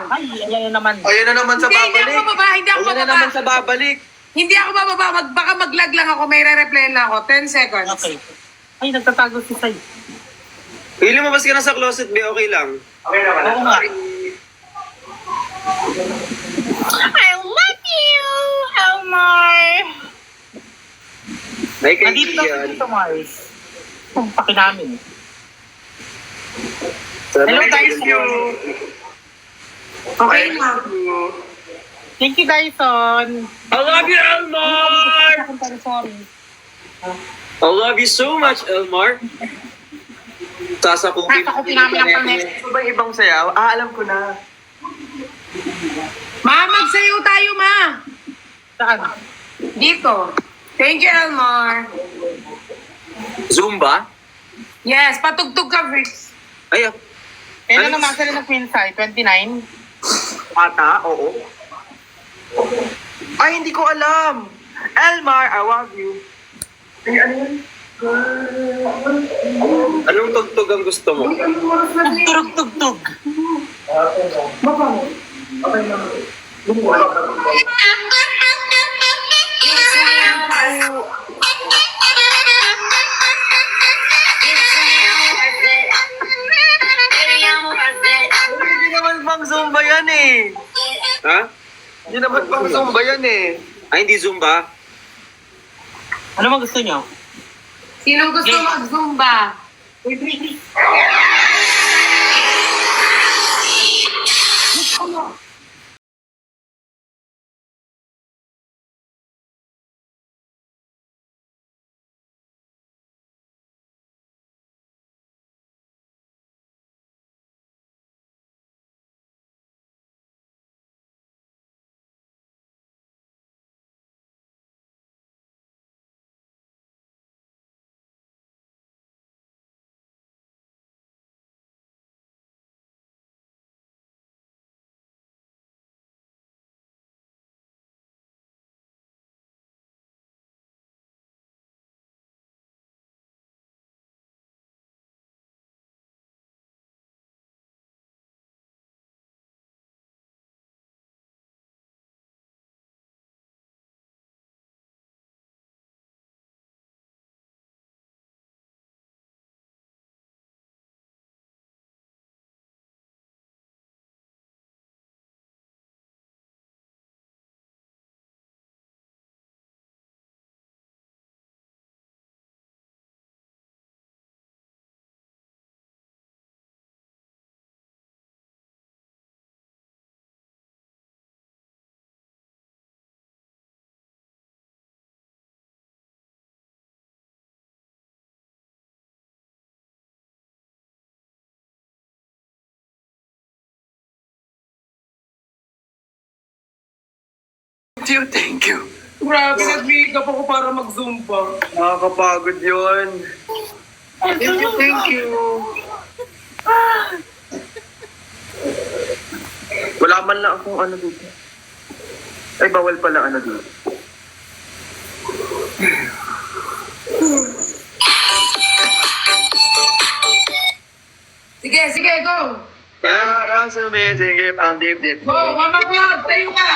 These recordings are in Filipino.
Ay, ayan na naman. Ayan na naman sa Hindi ako babalik. bababa, hindi ako Ayan na bababa. naman sa babalik. Hindi ako bababa, baka mag-lag lang ako, may re-reply lang ako. 10 seconds. Okay. Ay, nagtatago si Sai. Pili lumabas ka na sa closet, be, okay lang. Okay naman. Oo nga. I love you, Elmar. Ay, Nandito lang kaibigan. dito, Mars. Kung paki namin. Hello, Sana- Dyson. Okay na. Thank you, Dyson. I love you, Elmar! Sorry. I love you so much, Elmar. Sasakupin. Sasakupin namin ang planet. Ito ba ibang sayaw? Alam ko na. Ma, magsayaw tayo, ma. Saan? Dito. Thank you, Elmar. Zumba? Yes, patugtog ka, Bricks. Ay, Kailan naman sila ng Queen Sai? 29? ata? Oo. Ay, hindi ko alam. Elmar, I love you. Ay, ano yun? Anong tugtog ang gusto mo? Tugtog-tugtog. Hindi naman pang Zumba yan eh. Ha? Hindi naman pang Zumba yan eh. Ay, hindi Zumba? Ano mo gusto nyo? Sinong gusto Yes. mag-zumba? Thank you. Grabe, nag-makeup ako para mag-zumba. Nakakapagod yun. Thank you. Wala man lang akong ano dito. Ay, bawal pala ano dito. Sige, sige, go. Parang sumisigip ang dibdib. Go, Mama Cloud, tayo ka.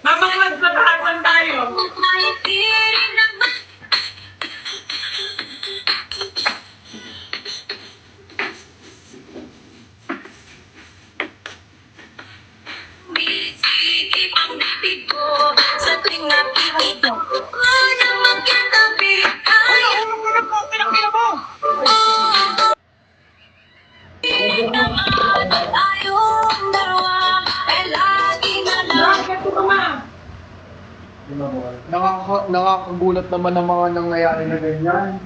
Mama Cloud, natahasan tayo. Tayong dalawa ay lagi na lang. Nakakagulat naman ang mga nangyayari na ganyan.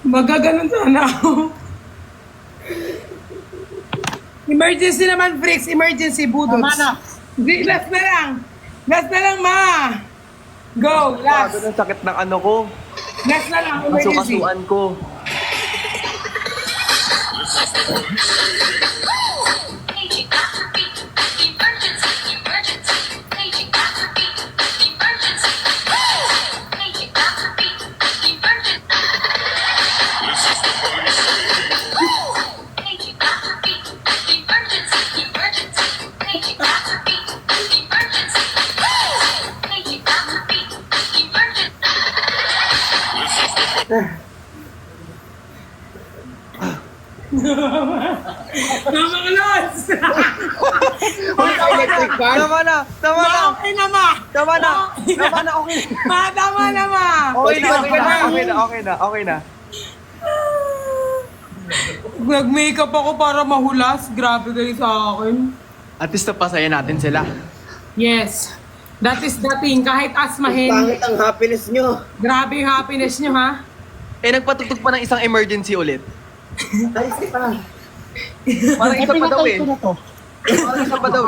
Magaganon sana ako. Emergency naman, Bricks. Emergency, budots. Tama na. Hindi, last na lang. Last na lang, ma. Go, last. Ang sakit ng ano ko. Last na lang, emergency. Kasukasuan ko. Paging afterbeat, emergency, emergency. Paging afterbeat, emergency. Paging afterbeat, emergency. Paging afterbeat, emergency, emergency. Paging afterbeat, emergency. Paging afterbeat, emergency. Mama Lods! Electric fan? Tama na! Tama na! Okay na, ma. Tama na! Tama na! Okay na! Ma, tama na, ma. Okay na! Okay na! Okay na! Nag-makeup ako para mahulas. Grabe kayo sa akin. At least napasaya natin sila. Yes. That is the thing. Kahit asmahin. Pangit ang happiness nyo. Grabe yung happiness nyo, ha? Eh, nagpatugtog pa ng isang emergency ulit. Ay, pa. Parang isa pa daw eh. Parang isa pa daw.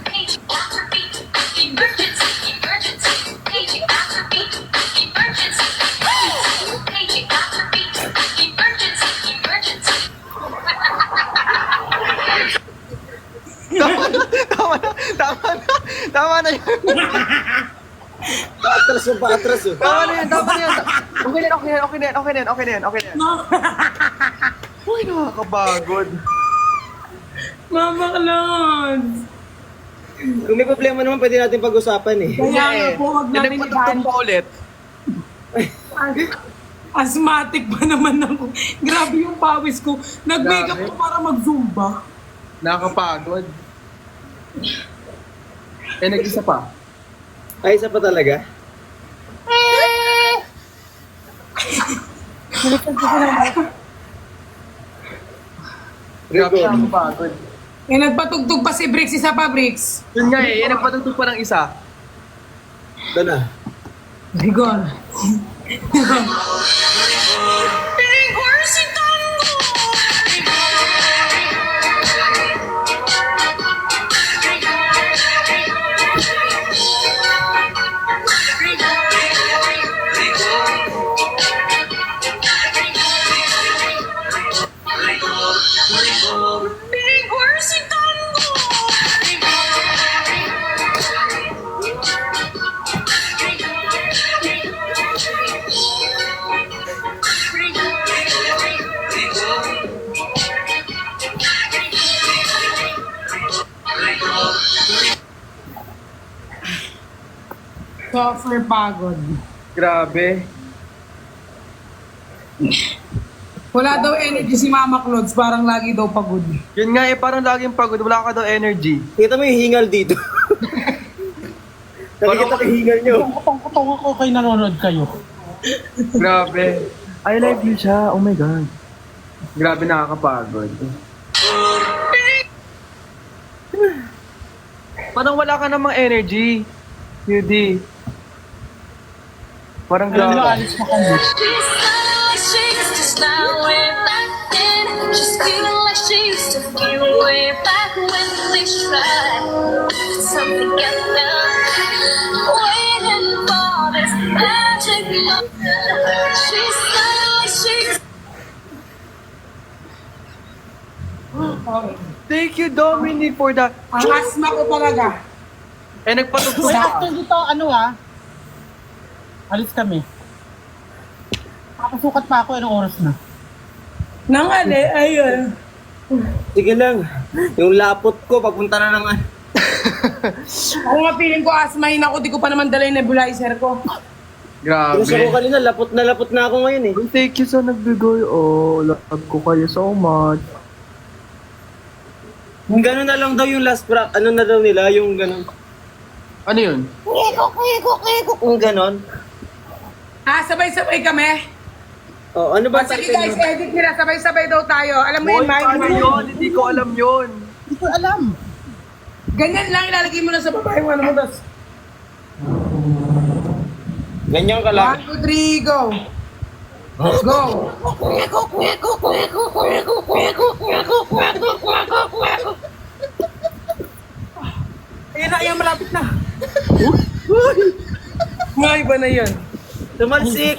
Paging afterbeat, emergency, emergency. Paging afterbeat, emergency. Paging afterbeat, emergency, emergency. Tama na! Tama na! Tama na yun! Paatras mo, paatras mo. Tama na yun! Tama na yun! Okay na yan! Okay na yan! Okay na yan! Okay na yan! Okay na yan! Okay na yan! Uy, nakakapagod. Mama Lods! Kung may problema naman, pwede natin pag-usapan eh. Kaya nga po, huwag Eh, namin nagpatugtog pa ulit. Asthmatic pa naman ako. Grabe yung pawis ko. Nag-makeup Grabe. ko para mag-zumba. Nakakapagod. Eh, nag-isa pa. Ay, isa pa talaga. Grabe, nakakapagod. Eh, nagpatugtog pa si Bricks. Isa pa, Bricks. Yun nga eh, nagpatugtog pa ng isa. Ito na. Rigor. Suffer pagod. Grabe. Wala daw energy si Mama Clods. Parang lagi daw pagod. Yun nga eh, parang laging pagod. Wala ka daw energy. Kita mo yung hingal dito. Nakikita ko yung hingal nyo. Kutong-kutong ako kayo nanonood kayo. Grabe. I like you siya. Oh my God. Grabe, nakakapagod. Parang wala ka namang energy. Yudi. Parang Alam nyo, grabe. alis na kami. She's like she used to smile way back then. She's feeling like she used to feel way back when we tried something together. Waiting for this magic moment. She's like she used Okay. Thank you, Dominic, for that. Ang asma ko talaga. Eh, nagpatugtog Wait, ka. after dito, alis kami. Nakasukat pa ako, anong oras na? Nang ayun. Sige lang. Yung lapot ko, papunta na ng Ako nga feeling ko asmahin ako. Di ko pa naman dala yung nebulizer ko. Grabe. Pinusa ko kanina, lapot na ako ngayon eh. Thank you sa nagbigay. Oh, love ko kayo so much. Yung gano'n na lang daw yung last ano na daw nila, yung gano'n. Ano yun? Kung gano'n. Sabay-sabay kami. Oh, ano ba Sige guys, edit nila. Sabay-sabay daw tayo. Alam mo Boy, yun, Mike? paano yun? Hindi ko alam yun. Hindi ko alam. Ganyan lang, ilalagay mo na sa baba yung ano mo. Tas, Ganyan ka lang. 1, 2, 3, go. Go. Ayun na, ayun, malapit na. Mga iba na yun. Tumansik.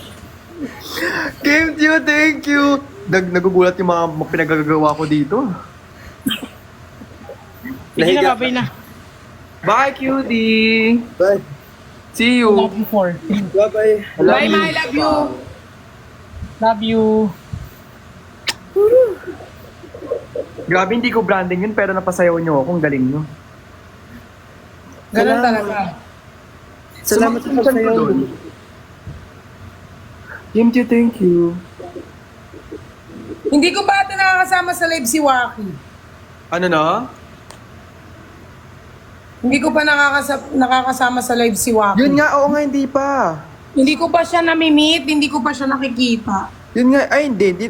Thank you, thank you. Nagugulat yung mga pinagagawa ko dito. Sige na, babay na. Bye, cutie. Bye. See you. Love you for. Bye-bye. Bye, Ma. I love you. Love you. Grabe, hindi ko branding yun, pero napasayaw nyo ako. Ang galing nyo. Ganun talaga. Salamat sa Sumakit pagsayaw. ko doon. Thank you. Hindi ko ba ito nakakasama sa live si Waki? Ano na? Hindi ko pa nakakasama sa live si Waki. Yun nga, oo nga, hindi pa. Hindi ko pa siya nami-meet, hindi ko pa siya nakikita. Yun nga, ay hindi.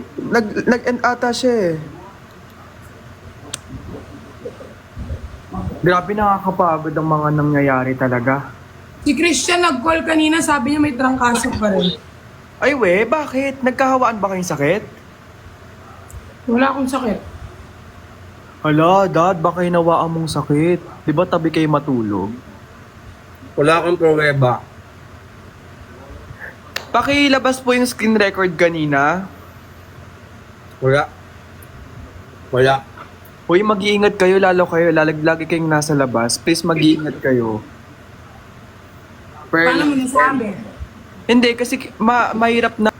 Nag-end ata siya eh. Grabe, nakakapagod ang mga nangyayari talaga. Si Christian nag-call kanina, sabi niya may trangkaso pa rin. Ay we, bakit? Nagkahawaan ba kayong sakit? Wala akong sakit. Hala, dad, baka hinawaan mong sakit. Di ba tabi kayo matulog? Wala akong pruweba. Pakilabas po yung screen record kanina. Wala. Wala. Uy, mag-iingat kayo, lalo kayo. Lagi kayong nasa labas. Please, mag-iingat kayo. Paano mo nasabi? Hindi, kasi mahirap na